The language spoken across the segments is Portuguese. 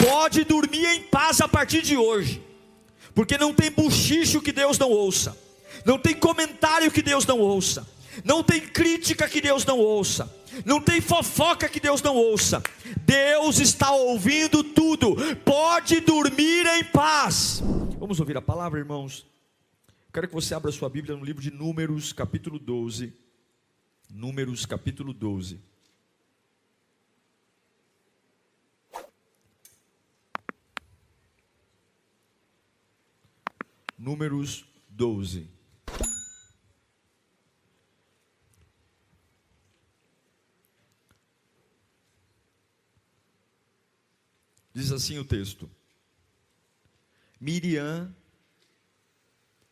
pode dormir em paz a partir de hoje, porque não tem bochicho que Deus não ouça, não tem comentário que Deus não ouça, não tem crítica que Deus não ouça, não tem fofoca que Deus não ouça. Deus está ouvindo tudo. Pode dormir em paz. Vamos ouvir a palavra, irmãos. Quero que você abra sua Bíblia no livro de Números, capítulo 12. Números, capítulo 12. Números 12. Diz assim o texto: Miriam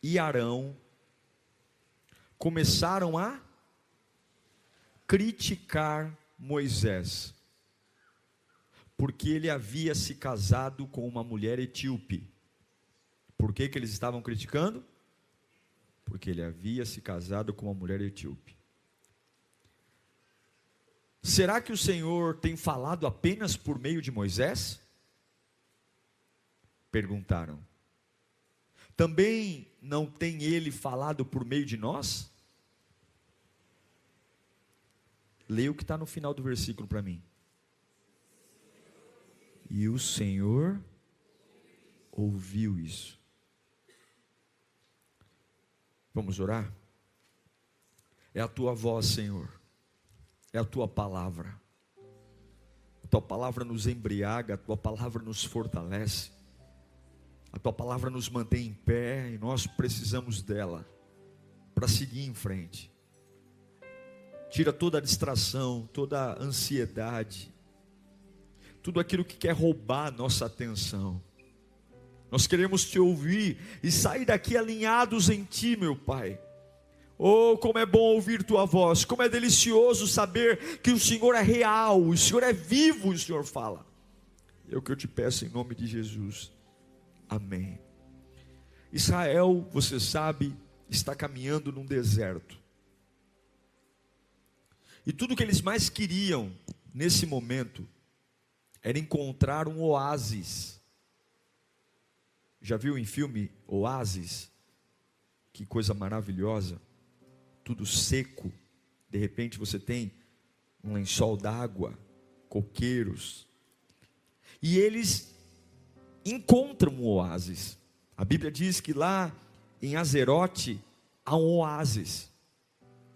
e Arão começaram a criticar Moisés, porque ele havia se casado com uma mulher etíope. Por que eles estavam criticando? Porque ele havia se casado com uma mulher etíope. Será que o Senhor tem falado apenas por meio de Moisés? Perguntaram. Também não tem ele falado por meio de nós? Leia o que está no final do versículo para mim. E o Senhor ouviu isso. Vamos orar? É a tua voz, Senhor, é a tua palavra. A tua palavra nos embriaga, a tua palavra nos fortalece, a tua palavra nos mantém em pé, e nós precisamos dela para seguir em frente. Tira toda a distração, toda a ansiedade, tudo aquilo que quer roubar a nossa atenção. Nós queremos te ouvir e sair daqui alinhados em ti, meu Pai. Oh, como é bom ouvir tua voz, como é delicioso saber que o Senhor é real, o Senhor é vivo, o Senhor fala. É o que eu te peço em nome de Jesus. Amém. Israel, você sabe, está caminhando num deserto. E tudo que eles mais queriam nesse momento era encontrar um oásis. Já viu em filme Oásis? Que coisa maravilhosa. Tudo seco. De repente você tem um lençol d'água, coqueiros. E eles encontram um oásis. A Bíblia diz que lá em Azerote há um oásis.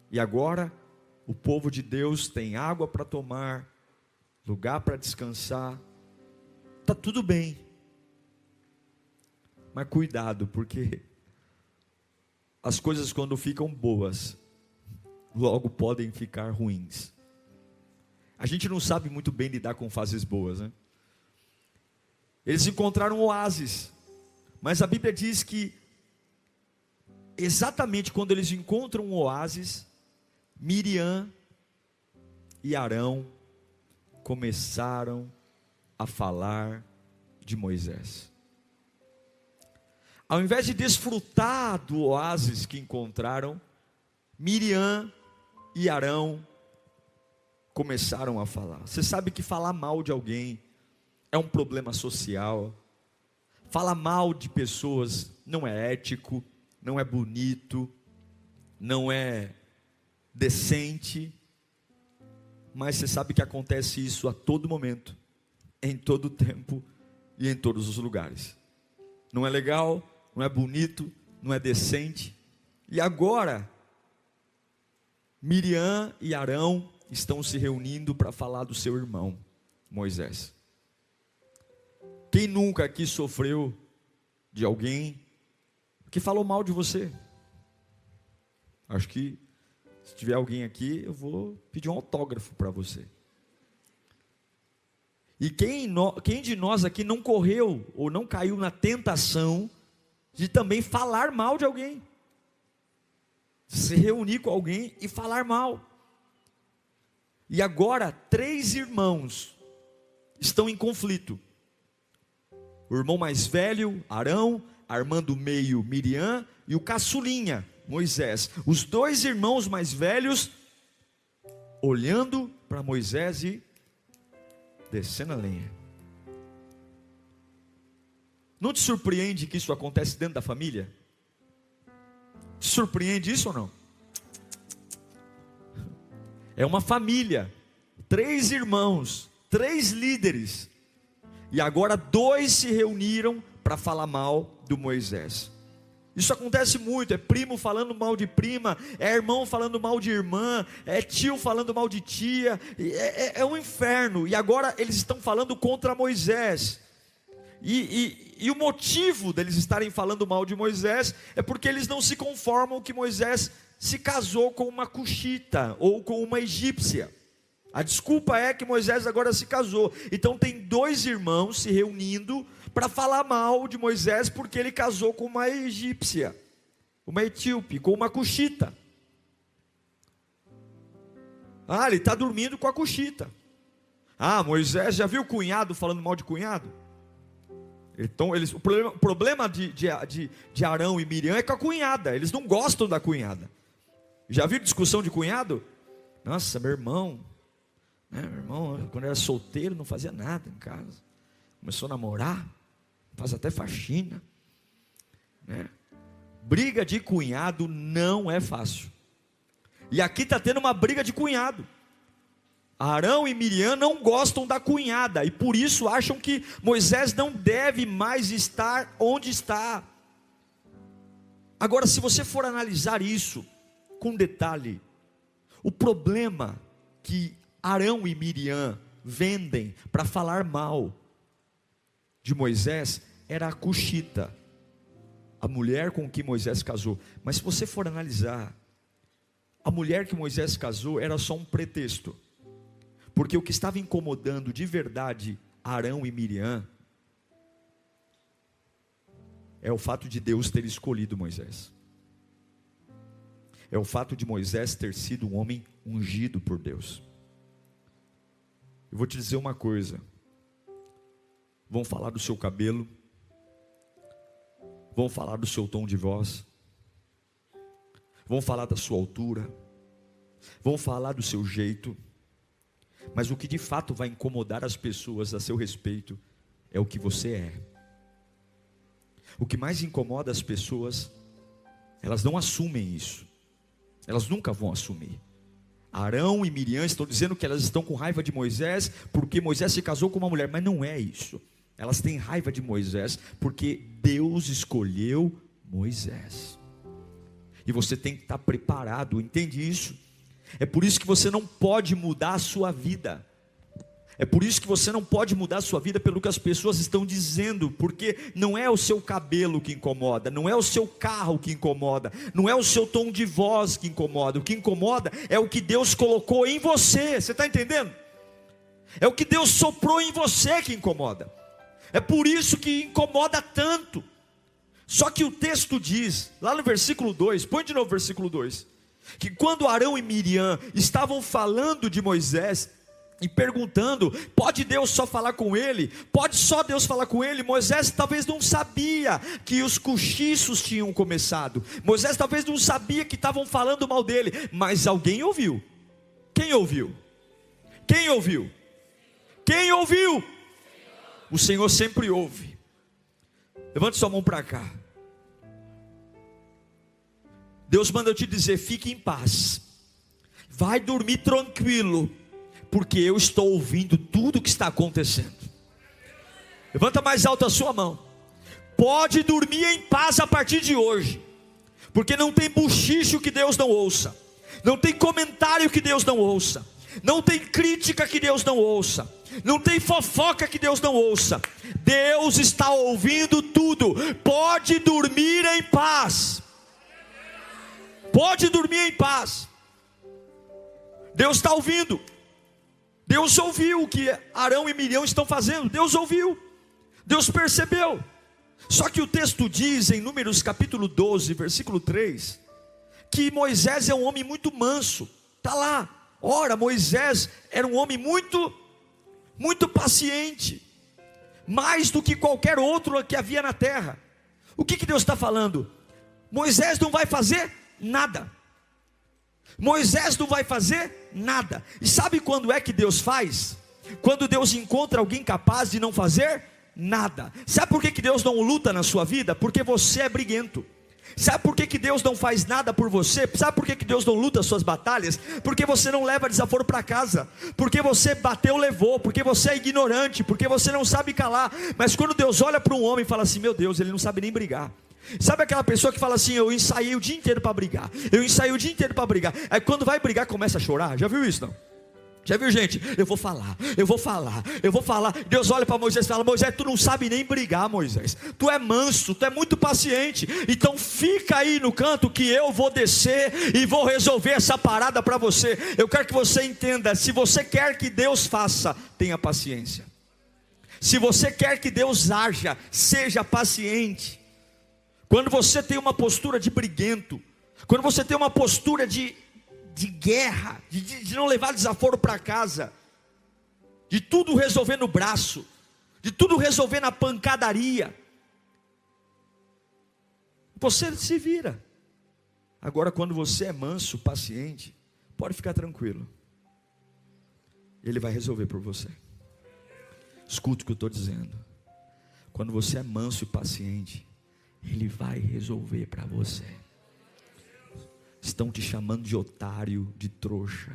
E agora o povo de Deus tem água para tomar, lugar para descansar. Está tudo bem. Mas cuidado, porque as coisas quando ficam boas, logo podem ficar ruins. A gente não sabe muito bem lidar com fases boas, né? Eles encontraram um oásis, mas a Bíblia diz que exatamente quando eles encontram um oásis, Miriam e Arão começaram a falar de Moisés. Ao invés de desfrutar do oásis que encontraram, Miriam e Arão começaram a falar. Você sabe que falar mal de alguém é um problema social. Falar mal de pessoas não é ético, não é bonito, não é decente. Mas você sabe que acontece isso a todo momento, em todo tempo e em todos os lugares. Não é legal, não é bonito, não é decente. E agora, Miriam e Arão estão se reunindo para falar do seu irmão, Moisés. Quem nunca aqui sofreu de alguém que falou mal de você? Acho que se tiver alguém aqui, eu vou pedir um autógrafo para você. E quem de nós aqui não correu ou não caiu na tentação de também falar mal de alguém? Se reunir com alguém e falar mal. E agora 3 irmãos estão em conflito. O irmão mais velho, Arão, a irmã do meio, Miriam, e o caçulinha, Moisés. Os 2 irmãos mais velhos olhando para Moisés e descendo a lenha. Não te surpreende que isso acontece dentro da família? Te surpreende isso ou não? É uma família, 3 irmãos, 3 líderes, e agora 2 se reuniram para falar mal do Moisés. Isso acontece muito, é primo falando mal de prima, é irmão falando mal de irmã, é tio falando mal de tia, é um inferno. E agora eles estão falando contra Moisés, e o motivo deles estarem falando mal de Moisés, é porque eles não se conformam que Moisés se casou com uma cuxita, ou com uma egípcia. A desculpa é que Moisés agora se casou. Então tem 2 irmãos se reunindo para falar mal de Moisés, porque ele casou com uma egípcia, uma etíope, com uma cuxita. Ele está dormindo com a cuxita. Moisés, já viu o cunhado falando mal de cunhado? Então, o problema de Arão e Miriam é com a cunhada. Eles não gostam da cunhada. Já viu discussão de cunhado? Nossa, meu irmão, quando era solteiro, não fazia nada em casa. Começou a namorar, faz até faxina, né? Briga de cunhado não é fácil. E aqui está tendo uma briga de cunhado. Arão e Miriam não gostam da cunhada, e por isso acham que Moisés não deve mais estar onde está. Agora, se você for analisar isso com detalhe, o problema que Arão e Miriam vendem para falar mal de Moisés era a cuxita, a mulher com que Moisés casou. Mas se você for analisar, a mulher que Moisés casou era só um pretexto, porque o que estava incomodando de verdade Arão e Miriam é o fato de Deus ter escolhido Moisés, é o fato de Moisés ter sido um homem ungido por Deus. Eu vou te dizer uma coisa: vão falar do seu cabelo, vão falar do seu tom de voz, vão falar da sua altura, vão falar do seu jeito, mas o que de fato vai incomodar as pessoas a seu respeito é o que você é. O que mais incomoda as pessoas, elas não assumem isso, elas nunca vão assumir. Arão e Miriam estão dizendo que elas estão com raiva de Moisés porque Moisés se casou com uma mulher, mas não é isso. Elas têm raiva de Moisés porque Deus escolheu Moisés. E você tem que estar preparado, entende isso? É por isso que você não pode mudar a sua vida. É por isso que você não pode mudar a sua vida pelo que as pessoas estão dizendo, porque não é o seu cabelo que incomoda, não é o seu carro que incomoda, não é o seu tom de voz que incomoda. O que incomoda é o que Deus colocou em você. Você está entendendo? É o que Deus soprou em você que incomoda. É por isso que incomoda tanto. Só que o texto diz, lá no versículo 2, põe de novo o versículo 2, que quando Arão e Miriam estavam falando de Moisés e perguntando, pode Deus só falar com ele? Pode só Deus falar com ele? Moisés talvez não sabia que os cochichos tinham começado. Moisés talvez não sabia que estavam falando mal dele. Mas alguém ouviu. Quem ouviu? Quem ouviu? Quem ouviu? O Senhor sempre ouve. Levante sua mão para cá. Deus manda eu te dizer, fique em paz. Vai dormir tranquilo, porque eu estou ouvindo tudo o que está acontecendo. Levanta mais alto a sua mão. Pode dormir em paz a partir de hoje, porque não tem buchicho que Deus não ouça, não tem comentário que Deus não ouça, não tem crítica que Deus não ouça, não tem fofoca que Deus não ouça. Deus está ouvindo tudo. Pode dormir em paz. Pode dormir em paz. Deus está ouvindo. Deus ouviu o que Arão e Miriam estão fazendo. Deus ouviu. Deus percebeu. Só que o texto diz em Números capítulo 12, versículo 3, que Moisés é um homem muito manso. Está lá. Ora, Moisés era um homem muito paciente, mais do que qualquer outro que havia na terra. O que Deus está falando? Moisés não vai fazer nada. Moisés não vai fazer nada. E sabe quando é que Deus faz? Quando Deus encontra alguém capaz de não fazer nada. Sabe por que Deus não luta na sua vida? Porque você é briguento. Sabe por que Deus não faz nada por você? Sabe por que Deus não luta as suas batalhas? Porque você não leva desaforo para casa, porque você bateu, levou, porque você é ignorante, porque você não sabe calar. Mas quando Deus olha para um homem e fala assim: meu Deus, ele não sabe nem brigar. Sabe aquela pessoa que fala assim: eu ensaiei o dia inteiro para brigar, eu ensaiei o dia inteiro para brigar. Aí quando vai brigar começa a chorar. Já viu isso não? Já viu, gente? Eu vou falar. Deus olha para Moisés e fala: Moisés, tu não sabe nem brigar, Moisés. Tu é manso, tu é muito paciente. Então fica aí no canto que eu vou descer e vou resolver essa parada para você. Eu quero que você entenda: se você quer que Deus faça, tenha paciência. Se você quer que Deus haja, seja paciente. Quando você tem uma postura de briguento, quando você tem uma postura de guerra, de não levar desaforo para casa, de tudo resolver no braço, de tudo resolver na pancadaria, você se vira. Agora quando você é manso, paciente, pode ficar tranquilo, Ele vai resolver por você. Escuta o que eu estou dizendo. Quando você é manso e paciente, Ele vai resolver para você. Estão te chamando de otário, de trouxa,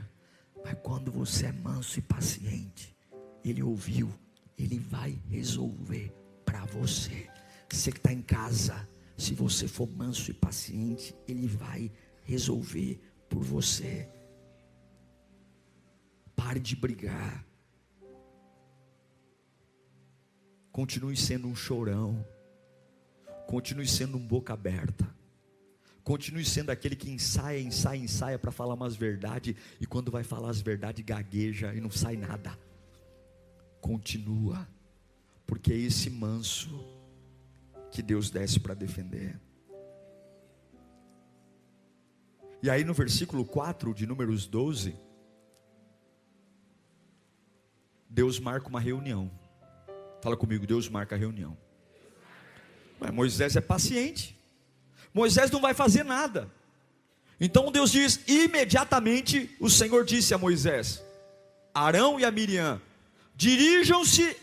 mas quando você é manso e paciente, Ele ouviu, Ele vai resolver para você. Você que está em casa, se você for manso e paciente, Ele vai resolver por você. Pare de brigar, continue sendo um chorão, continue sendo um boca aberta. Continue sendo aquele que ensaia para falar umas verdades, e quando vai falar as verdades gagueja e não sai nada. Continua, porque é esse manso que Deus desce para defender. E aí no versículo 4 de Números 12, Deus marca uma reunião. Fala comigo: Deus marca a reunião. Mas Moisés é paciente, Moisés não vai fazer nada. Então Deus diz: imediatamente o Senhor disse a Moisés, Arão e a Miriam: dirijam-se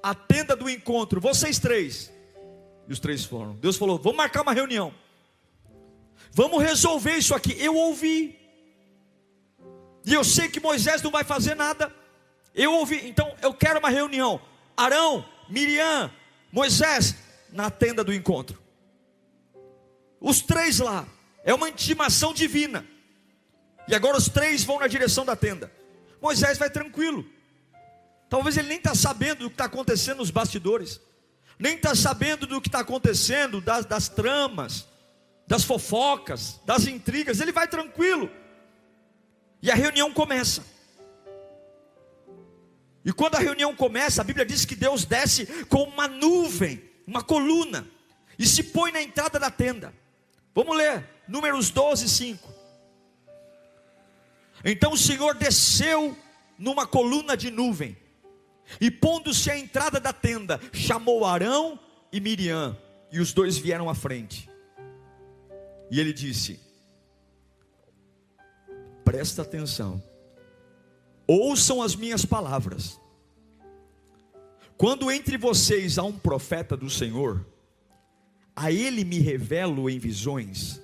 à tenda do encontro, vocês três. E os três foram. Deus falou: vamos marcar uma reunião, vamos resolver isso aqui. Eu ouvi, e eu sei que Moisés não vai fazer nada. Eu ouvi, então eu quero uma reunião. Arão, Miriam, Moisés, na tenda do encontro. Os três lá, é uma intimação divina. E agora os três vão na direção da tenda. Moisés vai tranquilo. Talvez ele nem está sabendo do que está acontecendo nos bastidores, nem está sabendo do que está acontecendo, das tramas, das fofocas, das intrigas. Ele vai tranquilo. E a reunião começa. E quando a reunião começa, a Bíblia diz que Deus desce com uma nuvem, uma coluna, e se põe na entrada da tenda. Vamos ler, Números 12, 5. Então o Senhor desceu numa coluna de nuvem, e pondo-se à entrada da tenda, chamou Arão e Miriam, e os dois vieram à frente. E ele disse: presta atenção, ouçam as minhas palavras. Quando entre vocês há um profeta do Senhor, a ele me revelo em visões,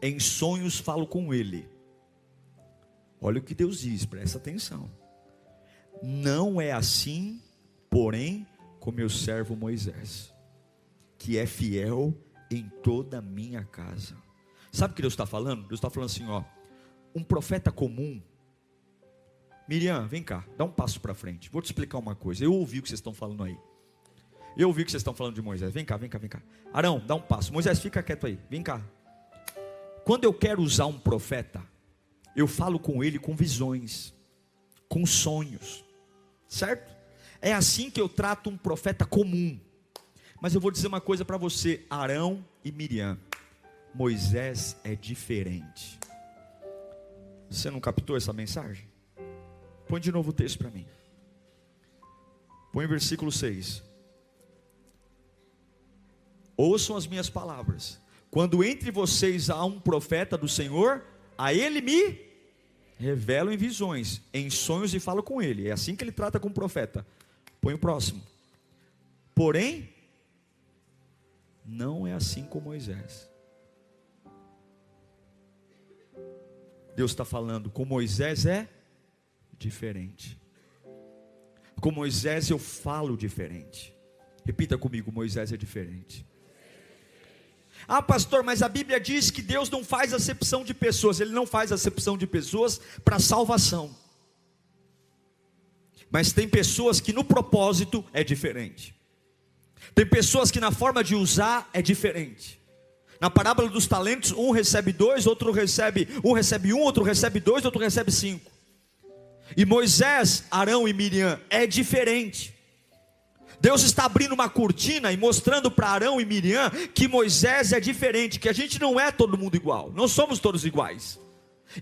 em sonhos falo com ele. Olha o que Deus diz, presta atenção. Não é assim, porém, com meu servo Moisés, que é fiel em toda a minha casa. Sabe o que Deus está falando? Deus está falando assim, ó, um profeta comum. Miriam, vem cá, dá um passo para frente. Vou te explicar uma coisa. Eu ouvi o que vocês estão falando aí. Eu ouvi o que vocês estão falando de Moisés. Vem cá. Arão, dá um passo. Moisés, fica quieto aí. Vem cá. Quando eu quero usar um profeta, eu falo com ele com visões, com sonhos, certo? É assim que eu trato um profeta comum. Mas eu vou dizer uma coisa para você, Arão e Miriam: Moisés é diferente. Você não captou essa mensagem? Põe de novo o texto para mim. Põe o versículo 6. Ouçam as minhas palavras. Quando entre vocês há um profeta do Senhor, a ele me revelo em visões, em sonhos e falo com ele. É assim que ele trata com o profeta. Põe o próximo. Porém, não é assim com Moisés. Deus está falando, com Moisés é diferente. Com Moisés eu falo diferente. Repita comigo, Moisés é diferente. Ah, pastor, mas a Bíblia diz que Deus não faz acepção de pessoas. Ele não faz acepção de pessoas para salvação. Mas tem pessoas que no propósito é diferente. Tem pessoas que na forma de usar é diferente. Na parábola dos talentos, um recebe 2, outro recebe 1, outro recebe 2, outro recebe 5. E Moisés, Arão e Miriam é diferente. Deus está abrindo uma cortina e mostrando para Arão e Miriam que Moisés é diferente, que a gente não é todo mundo igual, não somos todos iguais.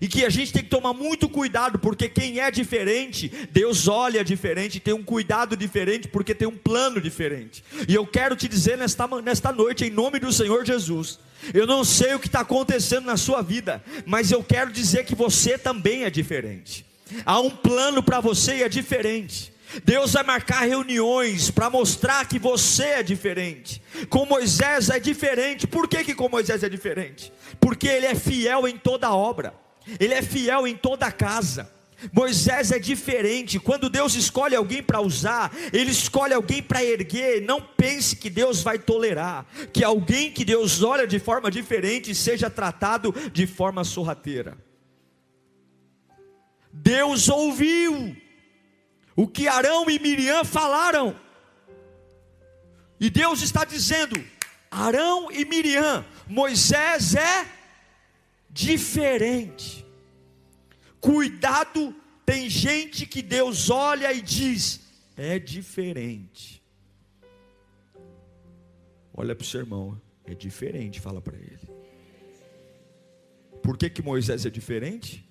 E que a gente tem que tomar muito cuidado, porque quem é diferente, Deus olha diferente, tem um cuidado diferente, porque tem um plano diferente. E eu quero te dizer nesta noite, em nome do Senhor Jesus, eu não sei o que está acontecendo na sua vida, mas eu quero dizer que você também é diferente. Há um plano para você e é diferente. Deus vai marcar reuniões para mostrar que você é diferente. Com Moisés é diferente. Por que com Moisés é diferente? Porque ele é fiel em toda obra, ele é fiel em toda casa. Moisés é diferente. Quando Deus escolhe alguém para usar, Ele escolhe alguém para erguer. Não pense que Deus vai tolerar que alguém que Deus olha de forma diferente seja tratado de forma sorrateira. Deus ouviu o que Arão e Miriam falaram, e Deus está dizendo: Arão e Miriam, Moisés é diferente. Cuidado, tem gente que Deus olha e diz: é diferente. Olha para o seu irmão, é diferente, fala para ele. Por que Moisés é diferente?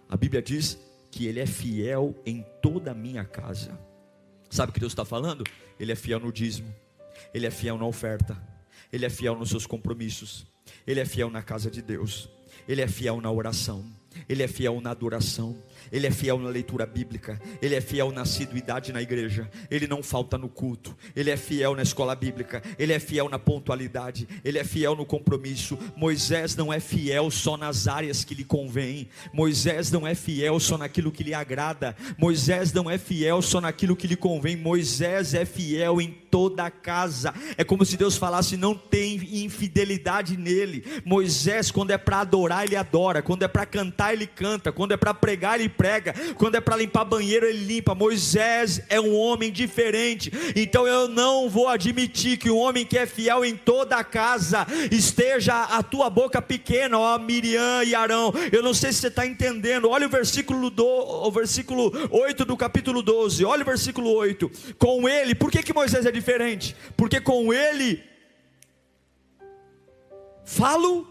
A Bíblia diz que ele é fiel em toda a minha casa. Sabe o que Deus está falando? Ele é fiel no dízimo, ele é fiel na oferta, ele é fiel nos seus compromissos, ele é fiel na casa de Deus, ele é fiel na oração, ele é fiel na adoração, ele é fiel na leitura bíblica, ele é fiel na assiduidade na igreja, ele não falta no culto, ele é fiel na escola bíblica, ele é fiel na pontualidade, ele é fiel no compromisso. Moisés não é fiel só nas áreas que lhe convém, Moisés não é fiel só naquilo que lhe agrada, Moisés não é fiel só naquilo que lhe convém, Moisés é fiel em toda a casa. É como se Deus falasse: não tem infidelidade nele. Moisés, quando é para adorar, ele adora, quando é para cantar, ele canta, quando é para pregar, ele prega, quando é para limpar banheiro, ele limpa. Moisés é um homem diferente. Então eu não vou admitir que um homem que é fiel em toda a casa esteja a tua boca pequena, ó Miriam e Arão. Eu não sei se você está entendendo. Olha o versículo 8 do capítulo 12. Olha o versículo 8. Com ele, por que Moisés é diferente? Porque com ele falo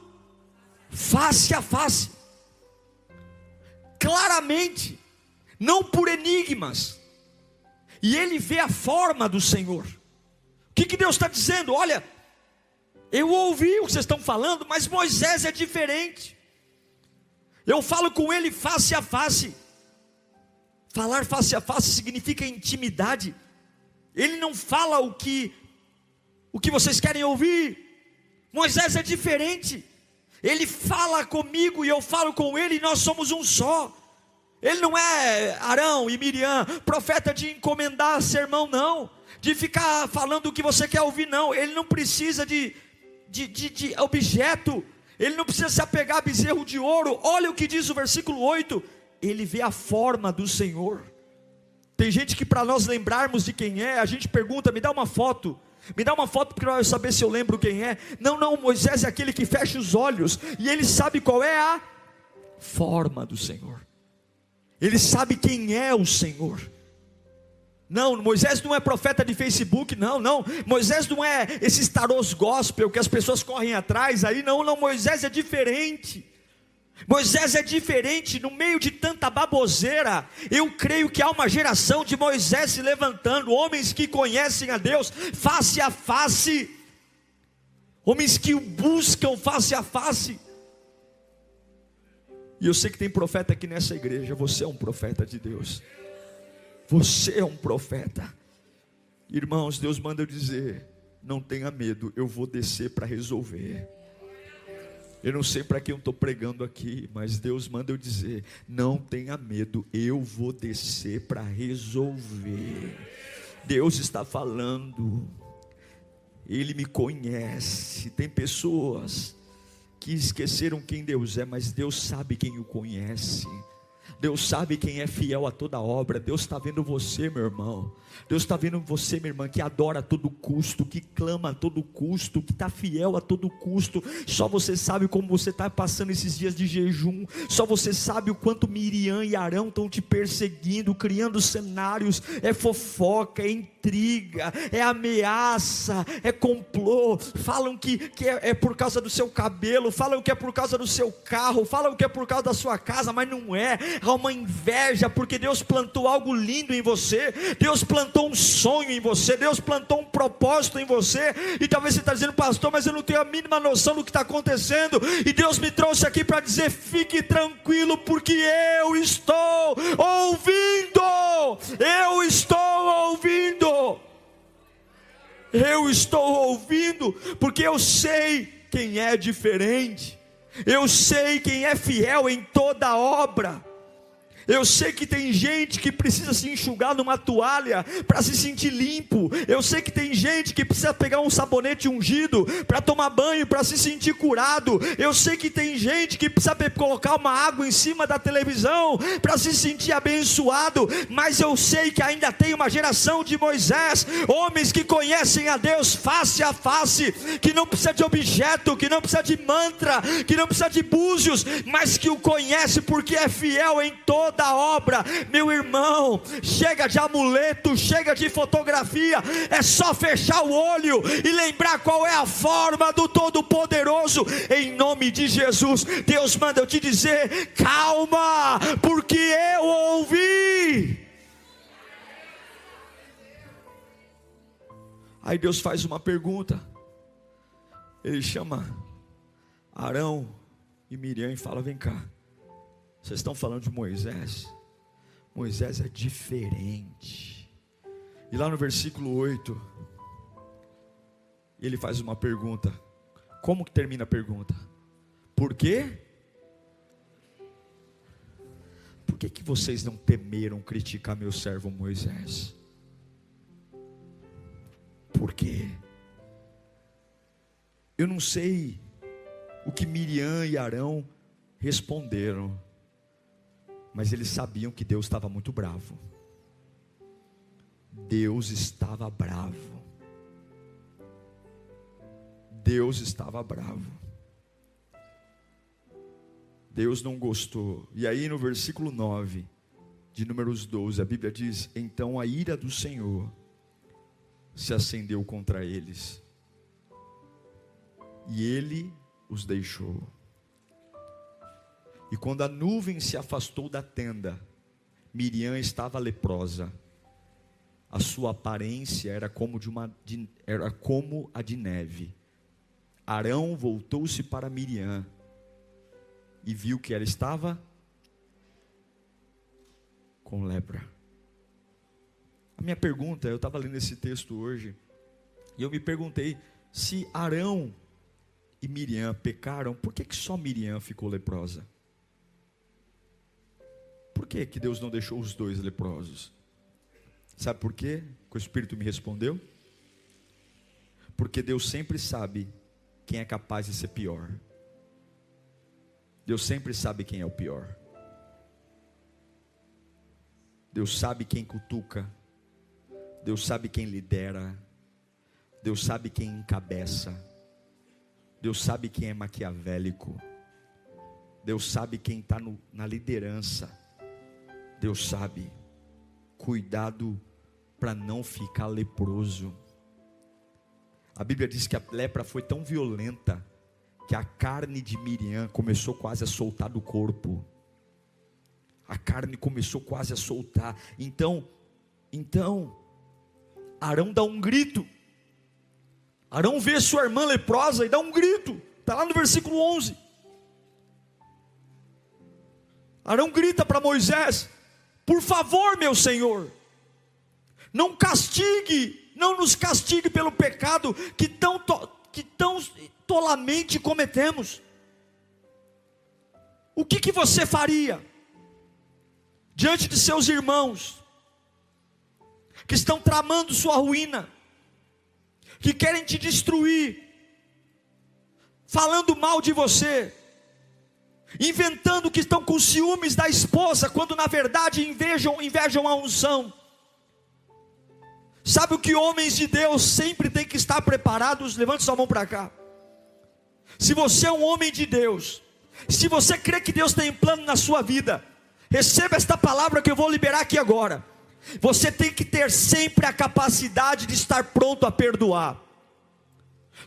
face a face, claramente, não por enigmas, e ele vê a forma do Senhor. O que Deus está dizendo? Olha, eu ouvi o que vocês estão falando, mas Moisés é diferente. Eu falo com ele face a face. Falar face a face significa intimidade. Ele não fala o que vocês querem ouvir. Moisés é diferente. Ele fala comigo e eu falo com ele, e nós somos um só. Ele não é Arão e Miriam, profeta de encomendar sermão, não, de ficar falando o que você quer ouvir, não. Ele não precisa de objeto, ele não precisa se apegar a bezerro de ouro. Olha o que diz o versículo 8: ele vê a forma do Senhor. Tem gente que, para nós lembrarmos de quem é, a gente pergunta: me dá uma foto porque eu saber se eu lembro quem é. Não, Moisés é aquele que fecha os olhos e ele sabe qual é a forma do Senhor. Ele sabe quem é o Senhor. Não, Moisés não é profeta de Facebook, não. Moisés não é esses tarôs gospel que as pessoas correm atrás aí, não. Moisés é diferente. Moisés é diferente. No meio de tanta baboseira, eu creio que há uma geração de Moisés se levantando, homens que conhecem a Deus face a face, homens que o buscam face a face. E eu sei que tem profeta aqui nessa igreja. Você é um profeta de Deus. Você é um profeta. Irmãos, Deus manda eu dizer: não tenha medo, eu vou descer para resolver. Eu não sei para quem eu estou pregando aqui, mas Deus manda eu dizer: não tenha medo, eu vou descer para resolver. Deus está falando, Ele me conhece. Tem pessoas que esqueceram quem Deus é, mas Deus sabe quem o conhece. Deus sabe quem é fiel a toda obra. Deus está vendo você, meu irmão. Deus está vendo você, minha irmã, que adora a todo custo, que clama a todo custo, que está fiel a todo custo. Só você sabe como você está passando esses dias de jejum. Só você sabe o quanto Miriam e Arão estão te perseguindo, criando cenários. É fofoca, é intriga, é ameaça, é complô. Falam que é por causa do seu cabelo, falam que é por causa do seu carro, falam que é por causa da sua casa, mas não é. Há uma inveja, porque Deus plantou algo lindo em você. Deus plantou um sonho em você. Deus plantou um propósito em você. E talvez você está dizendo: pastor, mas eu não tenho a mínima noção do que está acontecendo. E Deus me trouxe aqui para dizer: fique tranquilo, porque eu estou ouvindo. Eu estou ouvindo. Eu estou ouvindo, porque eu sei quem é diferente. Eu sei quem é fiel em toda obra. Eu sei que tem gente que precisa se enxugar numa toalha para se sentir limpo. Eu sei que tem gente que precisa pegar um sabonete ungido para tomar banho, para se sentir curado. Eu sei que tem gente que precisa colocar uma água em cima da televisão para se sentir abençoado. Mas eu sei que ainda tem uma geração de Moisés, homens que conhecem a Deus face a face, que não precisa de objeto, que não precisa de mantra, que não precisa de búzios, mas que o conhece porque é fiel em toda da obra. Meu irmão, chega de amuleto, chega de fotografia. É só fechar o olho e lembrar qual é a forma do Todo-Poderoso. Em nome de Jesus, Deus manda eu te dizer: calma, porque eu ouvi. Aí Deus faz uma pergunta. Ele chama Arão e Miriam e fala: vem cá, vocês estão falando de Moisés? Moisés é diferente. E lá no versículo 8, ele faz uma pergunta. Como que termina a pergunta? Por quê? Por que vocês não temeram criticar meu servo Moisés? Por quê? Eu não sei o que Miriam e Arão responderam, mas eles sabiam que Deus estava muito bravo. Deus estava bravo. Deus estava bravo. Deus não gostou. E aí no versículo 9 de Números 12, a Bíblia diz: então a ira do Senhor se acendeu contra eles, e ele os deixou. E quando a nuvem se afastou da tenda, Miriam estava leprosa. A sua aparência era como a de neve. Arão voltou-se para Miriam e viu que ela estava com lepra. A minha pergunta, eu estava lendo esse texto hoje, e eu me perguntei: se Arão e Miriam pecaram, por que só Miriam ficou leprosa? Por que Deus não deixou os dois leprosos? Sabe por quê que o Espírito me respondeu? Porque Deus sempre sabe quem é capaz de ser pior. Deus sempre sabe quem é o pior. Deus sabe quem cutuca. Deus sabe quem lidera. Deus sabe quem encabeça. Deus sabe quem é maquiavélico. Deus sabe quem está na liderança. Deus sabe. Cuidado para não ficar leproso. A Bíblia diz que a lepra foi tão violenta que a carne de Miriam começou quase a soltar do corpo. A carne começou quase a soltar. Então, Arão dá um grito. Arão vê sua irmã leprosa e dá um grito. Está lá no versículo 11. Arão grita para Moisés: por favor, meu senhor, não castigue não nos castigue pelo pecado que tão tolamente cometemos. O que você faria diante de seus irmãos que estão tramando sua ruína, que querem te destruir, falando mal de você, inventando que estão com ciúmes da esposa, quando na verdade invejam a unção? Sabe o que homens de Deus sempre têm que estar preparados? Levante sua mão para cá. Se você é um homem de Deus, se você crê que Deus tem plano na sua vida, receba esta palavra que eu vou liberar aqui agora. Você tem que ter sempre a capacidade de estar pronto a perdoar.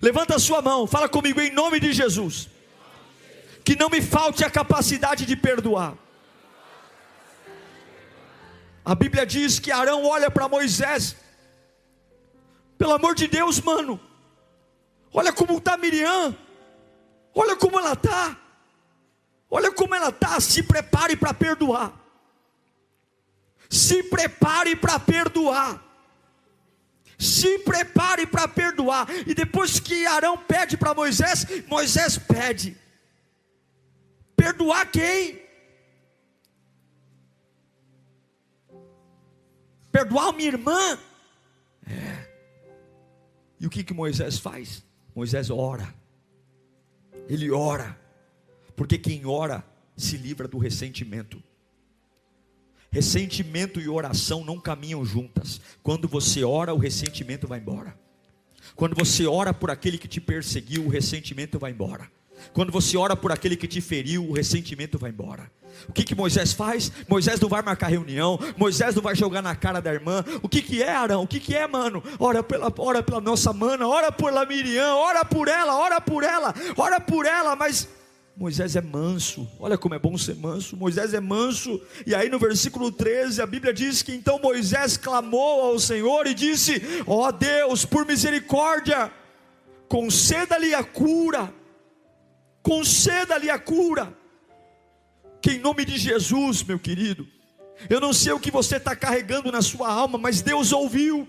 Levanta a sua mão, fala comigo em nome de Jesus. Que não me falte a capacidade de perdoar. A Bíblia diz que Arão olha para Moisés. Pelo amor de Deus, mano, olha como está Miriam, olha como ela está, olha como ela está. Se prepare para perdoar, se prepare para perdoar, se prepare para perdoar. E depois que Arão pede para Moisés, Moisés pede, perdoar quem? Perdoar minha irmã? E o que Moisés faz? Moisés ora. Ele ora, porque quem ora se livra do ressentimento. Ressentimento e oração não caminham juntas. Quando você ora, o ressentimento vai embora. Quando você ora por aquele que te perseguiu, o ressentimento vai embora. Quando você ora por aquele que te feriu, o ressentimento vai embora. O que Moisés faz? Moisés não vai marcar reunião, Moisés não vai jogar na cara da irmã. O que é, Arão? O que é, mano? Ora pela nossa mana, ora pela Miriam, ora por ela. Mas Moisés é manso. Olha como é bom ser manso. Moisés é manso. E aí no versículo 13 a Bíblia diz que então Moisés clamou ao Senhor e disse: ó Deus, por misericórdia, conceda-lhe a cura. Conceda-lhe a cura. Que em nome de Jesus, meu querido, eu não sei o que você está carregando na sua alma, mas Deus ouviu.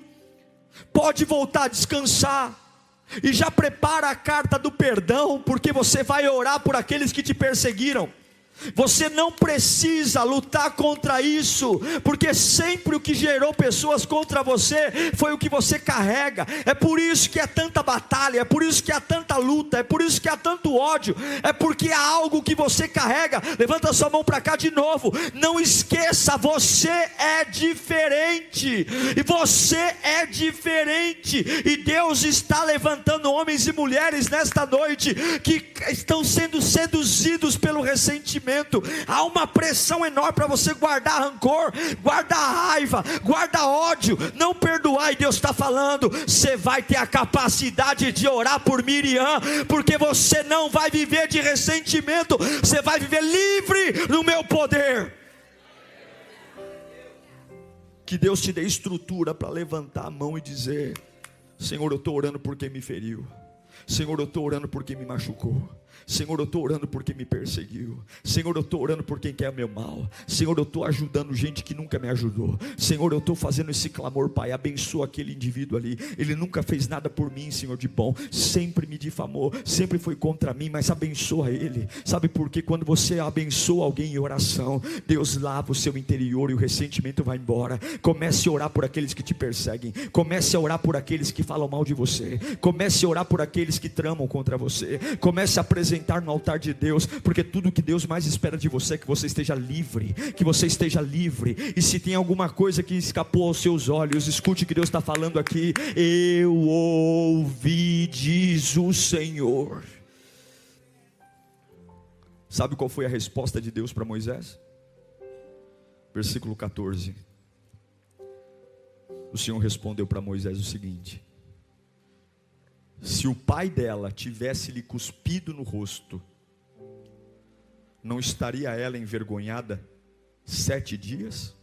Pode voltar a descansar. E já prepara a carta do perdão, porque você vai orar por aqueles que te perseguiram. Você não precisa lutar contra isso, porque sempre o que gerou pessoas contra você foi o que você carrega. É por isso que há tanta batalha, é por isso que há tanta luta, é por isso que há tanto ódio, é porque há algo que você carrega. Levanta sua mão para cá de novo. Não esqueça, você é diferente, e você é diferente, e Deus está levantando homens e mulheres nesta noite que estão sendo seduzidos pelo ressentimento. Há uma pressão enorme para você guardar rancor, guardar raiva, guardar ódio, não perdoar. E Deus está falando: você vai ter a capacidade de orar por Miriam, porque você não vai viver de ressentimento, você vai viver livre no meu poder. Que Deus te dê estrutura para levantar a mão e dizer: Senhor, eu estou orando por quem me feriu. Senhor, eu estou orando por quem me machucou. Senhor, eu estou orando por quem me perseguiu. Senhor, eu estou orando por quem quer meu mal. Senhor, eu estou ajudando gente que nunca me ajudou. Senhor, eu estou fazendo esse clamor, Pai, abençoa aquele indivíduo ali. Ele nunca fez nada por mim, Senhor, de bom. Sempre me difamou, sempre foi contra mim, mas abençoa ele. Sabe por quê? Quando você abençoa alguém em oração, Deus lava o seu interior e o ressentimento vai embora. Comece a orar por aqueles que te perseguem. Comece a orar por aqueles que falam mal de você. Comece a orar por aqueles que tramam contra você. Comece a apresentar no altar de Deus, porque tudo que Deus mais espera de você é que você esteja livre, que você esteja livre. E se tem alguma coisa que escapou aos seus olhos, escute o que Deus está falando aqui: eu ouvi, diz o Senhor. Sabe qual foi a resposta de Deus para Moisés? Versículo 14. O Senhor respondeu para Moisés o seguinte: se o pai dela tivesse lhe cuspido no rosto, não estaria ela envergonhada 7 dias?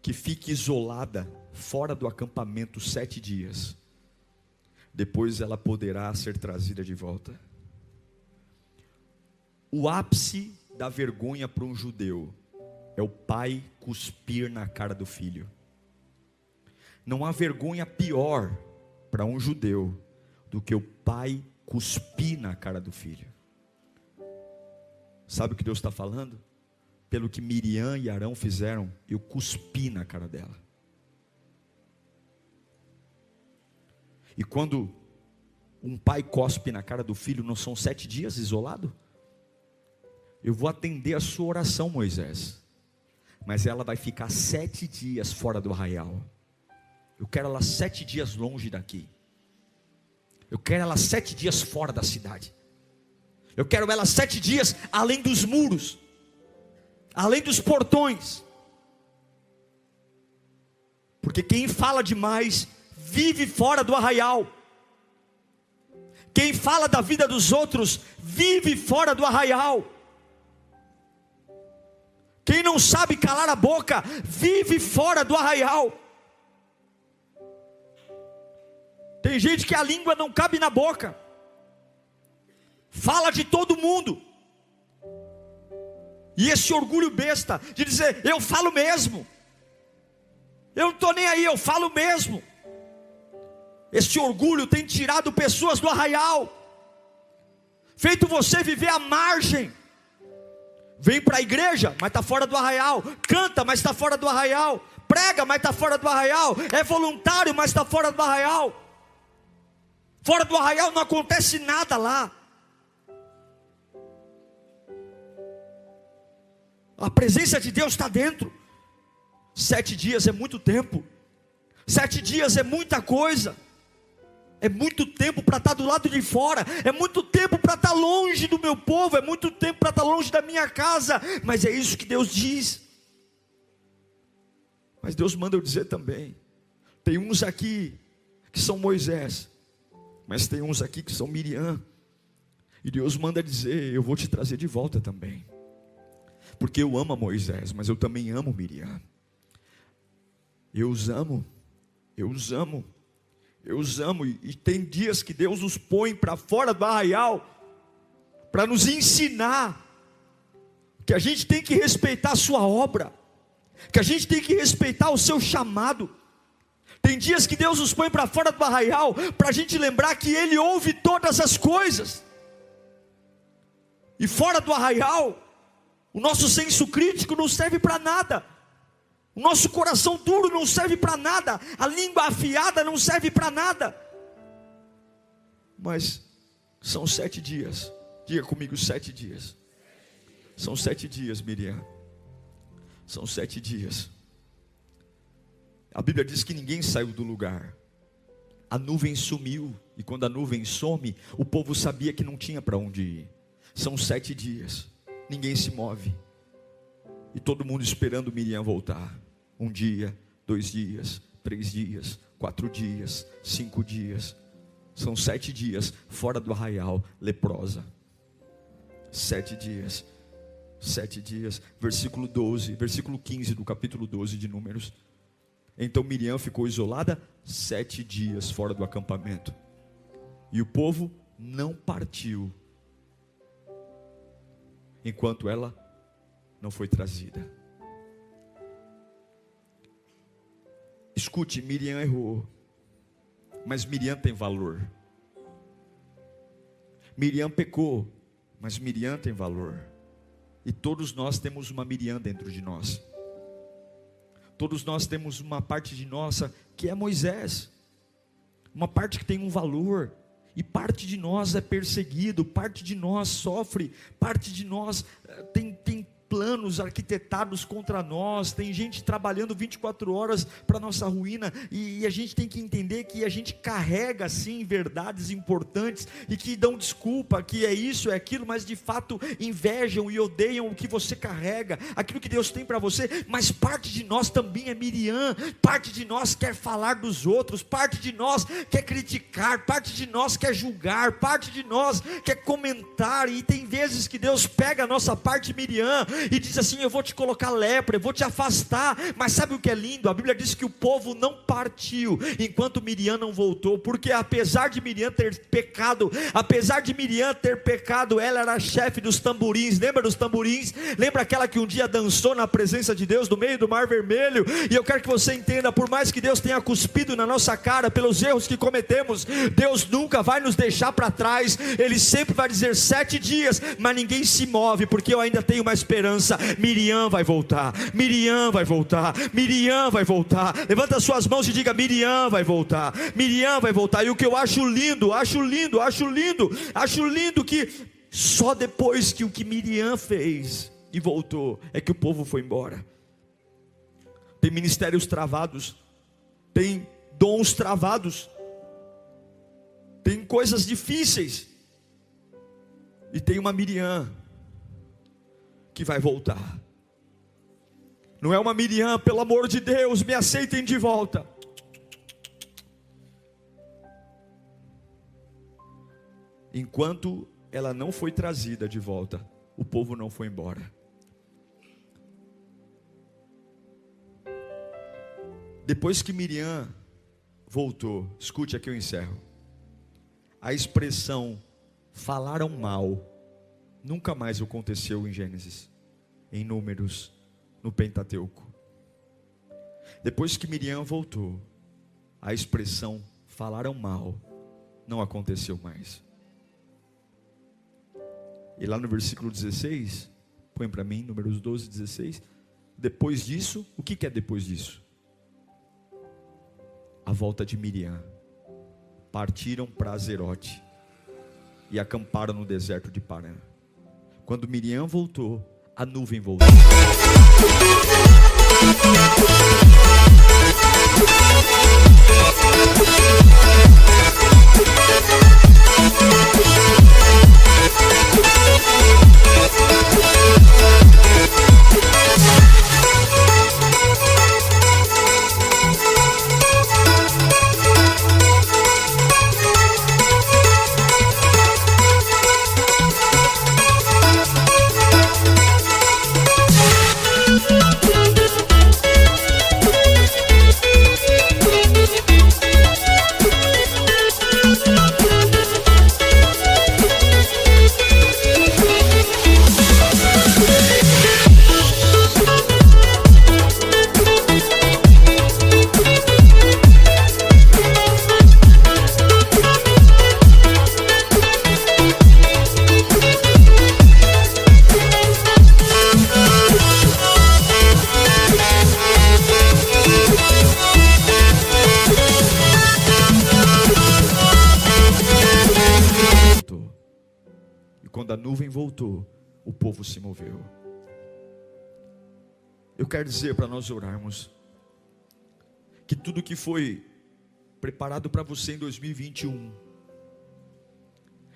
Que fique isolada fora do acampamento 7 dias, depois ela poderá ser trazida de volta. O ápice da vergonha para um judeu é o pai cuspir na cara do filho. Não há vergonha pior para um judeu do que o pai cuspir na cara do filho. Sabe o que Deus está falando? Pelo que Miriam e Arão fizeram, eu cuspi na cara dela. E quando um pai cospe na cara do filho, não são 7 dias isolado? Eu vou atender a sua oração, Moisés, mas ela vai ficar 7 dias fora do arraial. Eu quero ela 7 dias longe daqui. Eu quero ela 7 dias fora da cidade. Eu quero ela 7 dias além dos muros, além dos portões. Porque quem fala demais vive fora do arraial. Quem fala da vida dos outros vive fora do arraial. Quem não sabe calar a boca vive fora do arraial. Tem gente que a língua não cabe na boca, fala de todo mundo, e esse orgulho besta de dizer, eu falo mesmo, eu não estou nem aí, eu falo mesmo. Esse orgulho tem tirado pessoas do arraial, feito você viver à margem. Vem para a igreja, mas está fora do arraial. Canta, mas está fora do arraial. Prega, mas está fora do arraial. É voluntário, mas está fora do arraial. Fora do arraial não acontece nada lá. A presença de Deus está dentro. 7 dias é muito tempo. 7 dias é muita coisa. É muito tempo para estar do lado de fora. É muito tempo para estar longe do meu povo. É muito tempo para estar longe da minha casa. Mas é isso que Deus diz. Mas Deus manda eu dizer também. Tem uns aqui que são Moisés, mas tem uns aqui que são Miriam. E Deus manda dizer, eu vou te trazer de volta também. Porque eu amo a Moisés, mas eu também amo Miriam. Eu os amo. Eu os amo. Eu os amo, e tem dias que Deus nos põe para fora do arraial, para nos ensinar, que a gente tem que respeitar a sua obra, que a gente tem que respeitar o seu chamado. Tem dias que Deus nos põe para fora do arraial, para a gente lembrar que Ele ouve todas as coisas. E fora do arraial, o nosso senso crítico não serve para nada. O nosso coração duro não serve para nada. A língua afiada não serve para nada. Mas são 7 dias. Diga comigo, 7 dias. São 7 dias, Miriam. São 7 dias. A Bíblia diz que ninguém saiu do lugar. A nuvem sumiu. E quando a nuvem some, o povo sabia que não tinha para onde ir. São 7 dias. Ninguém se move. E todo mundo esperando Miriam voltar. 1 dia, 2 dias, 3 dias, 4 dias, 5 dias. São 7 dias fora do arraial, leprosa. 7 dias. 7 dias. Versículo 12, versículo 15 do capítulo 12 de Números. Então Miriam ficou isolada 7 dias fora do acampamento. E o povo não partiu enquanto ela não foi trazida. Escute, Miriam errou, mas Miriam tem valor. Miriam pecou, mas Miriam tem valor. E todos nós temos uma Miriam dentro de nós. Todos nós temos uma parte de nossa que é Moisés, uma parte que tem um valor. E parte de nós é perseguido, parte de nós sofre, parte de nós tem planos arquitetados contra nós, tem gente trabalhando 24 horas para nossa ruína, e a gente tem que entender que a gente carrega sim verdades importantes, e que dão desculpa, que é isso, é aquilo, mas de fato invejam e odeiam o que você carrega, aquilo que Deus tem para você. Mas parte de nós também é Miriam, parte de nós quer falar dos outros, parte de nós quer criticar, parte de nós quer julgar, parte de nós quer comentar, e tem vezes que Deus pega a nossa parte Miriam, e diz assim: eu vou te colocar lepra, eu vou te afastar. Mas sabe o que é lindo? A Bíblia diz que o povo não partiu enquanto Miriam não voltou, porque apesar de Miriam ter pecado, ela era a chefe dos tamborins. Lembra dos tamborins? Lembra aquela que um dia dançou na presença de Deus no meio do Mar Vermelho? E eu quero que você entenda, por mais que Deus tenha cuspido na nossa cara pelos erros que cometemos, Deus nunca vai nos deixar para trás. Ele sempre vai dizer 7 dias, mas ninguém se move, porque eu ainda tenho uma esperança. Miriam vai voltar, Miriam vai voltar, Miriam vai voltar. Levanta as suas mãos e diga: Miriam vai voltar, Miriam vai voltar. E o que eu acho lindo que só depois que o que Miriam fez e voltou, é que o povo foi embora. Tem ministérios travados, tem dons travados, tem coisas difíceis, e tem uma Miriam que vai voltar. Não é uma Miriam, pelo amor de Deus, me aceitem de volta. Enquanto ela não foi trazida de volta, o povo não foi embora. Depois que Miriam voltou, escute, aqui eu encerro. A expressão falaram mal nunca mais aconteceu em Gênesis, em Números, no Pentateuco. Depois que Miriam voltou, a expressão falaram mal não aconteceu mais. E lá no versículo 16, põe para mim, Números 12, 16. Depois disso, o que é depois disso? A volta de Miriam. Partiram para Azerote e acamparam no deserto de Parã. Quando Miriam voltou, a nuvem voltou. Quando a nuvem voltou, o povo se moveu. Eu quero dizer para nós orarmos, que tudo que foi preparado para você em 2021,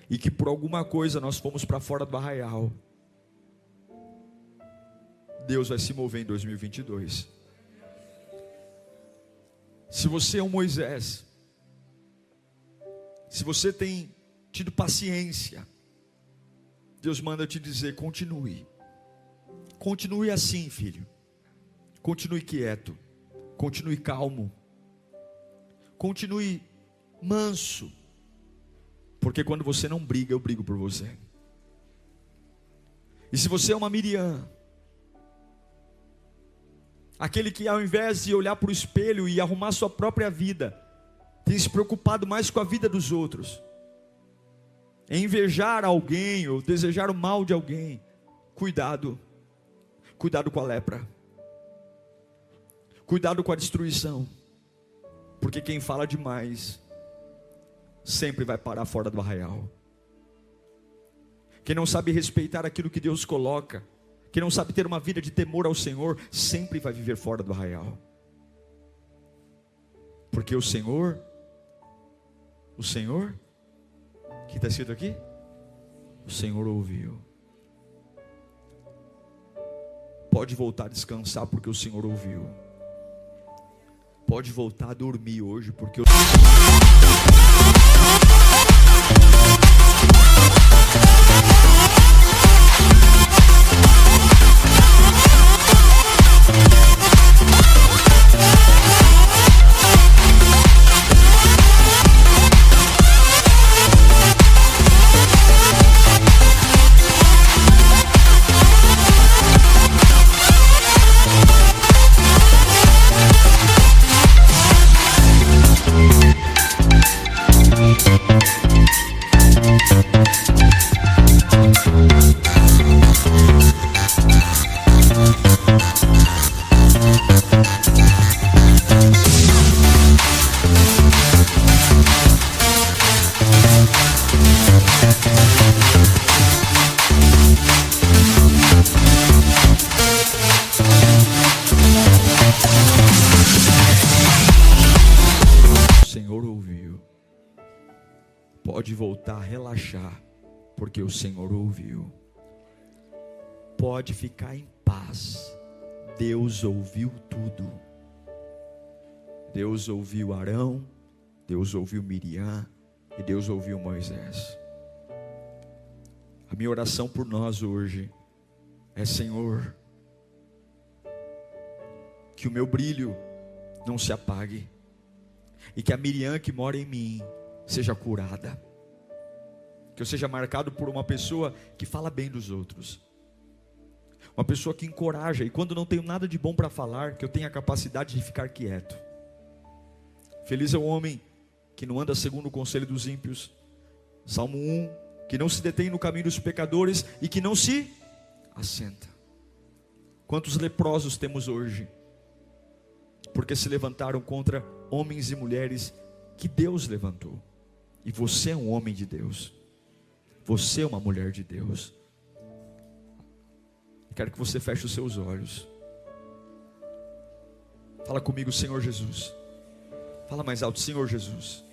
e que por alguma coisa nós fomos para fora do arraial, Deus vai se mover em 2022. Se você é um Moisés, se você tem tido paciência, Deus manda te dizer: continue. Continue assim, filho. Continue quieto. Continue calmo. Continue manso. Porque quando você não briga, eu brigo por você. E se você é uma Miriam, aquele que ao invés de olhar para o espelho e arrumar sua própria vida, tem se preocupado mais com a vida dos outros, em invejar alguém ou desejar o mal de alguém, cuidado com a lepra, cuidado com a destruição, porque quem fala demais sempre vai parar fora do arraial. Quem não sabe respeitar aquilo que Deus coloca, quem não sabe ter uma vida de temor ao Senhor, sempre vai viver fora do arraial. Porque o Senhor, que está escrito aqui? O Senhor ouviu. Pode voltar a descansar, porque o Senhor ouviu. Pode voltar a dormir hoje, porque o Pode voltar a relaxar, porque o Senhor ouviu. Pode ficar em paz. Deus ouviu tudo. Deus ouviu Arão, Deus ouviu Miriam e Deus ouviu Moisés. A minha oração por nós hoje é: Senhor, que o meu brilho não se apague e que a Miriam que mora em mim seja curada, que eu seja marcado por uma pessoa que fala bem dos outros, uma pessoa que encoraja, e quando não tenho nada de bom para falar, que eu tenha a capacidade de ficar quieto. Feliz é o homem que não anda segundo o conselho dos ímpios, Salmo 1, que não se detém no caminho dos pecadores e que não se assenta. Quantos leprosos temos hoje, porque se levantaram contra homens e mulheres que Deus levantou. E você é um homem de Deus, você é uma mulher de Deus. Quero que você feche os seus olhos. Fala comigo: Senhor Jesus. Fala mais alto: Senhor Jesus,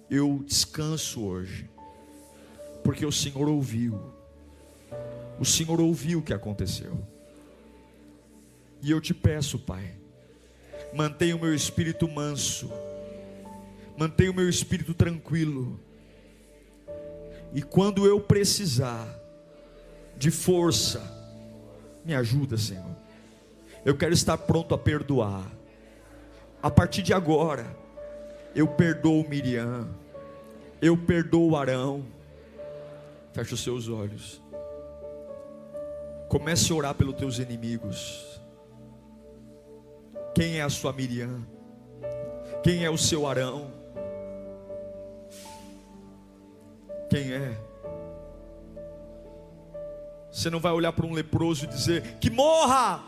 eu descanso hoje, porque o Senhor ouviu. O Senhor ouviu o que aconteceu. E eu te peço, Pai, mantenha o meu espírito manso, mantenha o meu espírito tranquilo, e quando eu precisar de força, me ajuda, Senhor. Eu quero estar pronto a perdoar. A partir de agora, eu perdoo Miriam, eu perdoo Arão. Feche os seus olhos. Comece a orar pelos teus inimigos. Quem é a sua Miriam? Quem é o seu Arão? Quem é? Você não vai olhar para um leproso e dizer: que morra,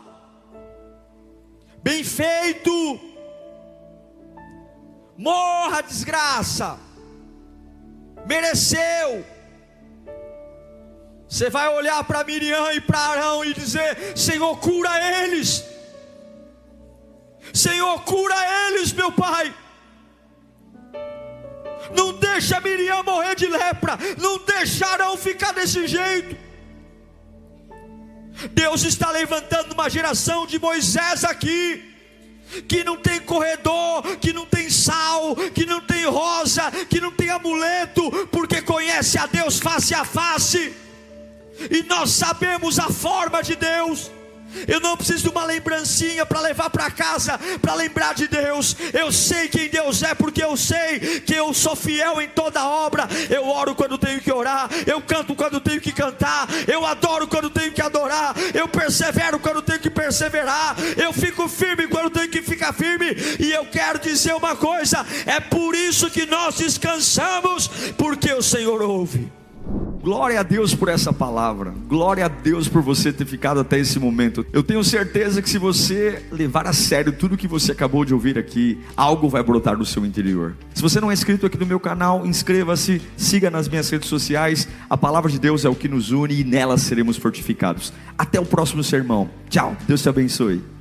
bem feito, morra, desgraça, mereceu. Você vai olhar para Miriam e para Arão e dizer: Senhor, cura eles, Senhor, cura eles, meu Pai. Não deixa Miriam morrer de lepra, não deixarão ficar desse jeito. Deus está levantando uma geração de Moisés aqui, que não tem corredor, que não tem sal, que não tem rosa, que não tem amuleto, porque conhece a Deus face a face. E nós sabemos a forma de Deus. Eu não preciso de uma lembrancinha para levar para casa, para lembrar de Deus. Eu sei quem Deus é, porque eu sei que eu sou fiel em toda obra. Eu oro quando tenho que orar, eu canto quando tenho que cantar, eu adoro quando tenho que adorar, eu persevero quando tenho que perseverar, eu fico firme quando tenho que ficar firme. E eu quero dizer uma coisa: é por isso que nós descansamos, porque o Senhor ouve. Glória a Deus por essa palavra. Glória a Deus por você ter ficado até esse momento. Eu tenho certeza que se você levar a sério tudo que você acabou de ouvir aqui, algo vai brotar no seu interior. Se você não é inscrito aqui no meu canal, inscreva-se, siga nas minhas redes sociais. A palavra de Deus é o que nos une e nela seremos fortificados. Até o próximo sermão. Tchau, Deus te abençoe.